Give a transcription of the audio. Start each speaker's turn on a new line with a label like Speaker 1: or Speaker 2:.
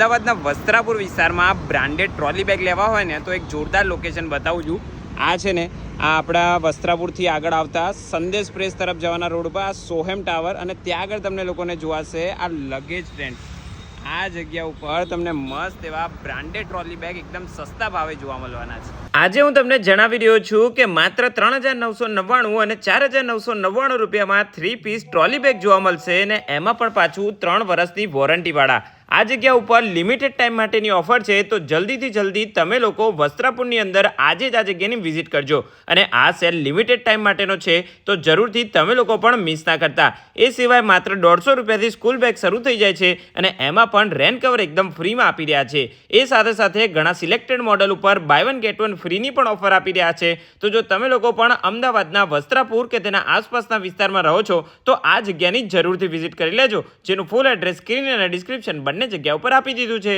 Speaker 1: અમદાવાદના વસ્ત્રાપુર વિસ્તારમાં branded trolley bag લેવા હોય ને તો એક જોરદાર લોકેશન બતાવું છું। આ છે ને આ આપણા વસ્ત્રાપુરથી આગળ આવતા સંદેશ પ્રેસ તરફ જવાના રોડ પર આ સોહેમ ટાવર અને ત્યાં આગળ તમને લોકોને જોવાશે આ લગેજ ટ્રેન્ડ। આ જગ્યા ઉપર તમને મસ્ત એવા બ્રાન્ડેડ ટ્રોલી બેગ એકદમ સસ્તા ભાવે જોવા મળવાના છે। આજે હું તમને જણાવી રહ્યો છું કે માત્ર 3,999 અને 4,999 રૂપિયામાં 3 પીસ ટ્રોલી બેગ જોવા મળશે અને એમાં પણ પાછું 3 વર્ષની વોરંટીવાળા। આ જગ્યા ઉપર લિમિટેડ ટાઈમ માટેની ઓફર છે, તો જલ્દીથી જલ્દી તમે લોકો વસ્ત્રાપુરની અંદર આજે જ આ જગ્યાની વિઝિટ કરજો અને આ સેલ લિમિટેડ ટાઈમ માટેનો છે, તો જરૂરથી તમે લોકો પણ મિસ ના કરતા। એ સિવાય માત્ર 150 રૂપિયાથી સ્કૂલ બેગ શરૂ થઈ જાય છે અને એમાં પણ રેન કવર એકદમ ફ્રીમાં આપી રહ્યા છે। એ સાથે સાથે ઘણા સિલેક્ટેડ મોડલ ઉપર બાય વન ગેટ વન ફ્રીની પણ ઓફર આપી રહ્યા છે। તો જો તમે લોકો પણ અમદાવાદના વસ્ત્રાપુર કે તેના આસપાસના વિસ્તારમાં રહો છો તો આ જગ્યાની જરૂરથી વિઝિટ કરી લેજો, જેનું ફૂલ એડ્રેસ સ્ક્રીન અને ડિસ્ક્રિપ્શન બંને જગ્યા ઉપર આપી દીધું છે।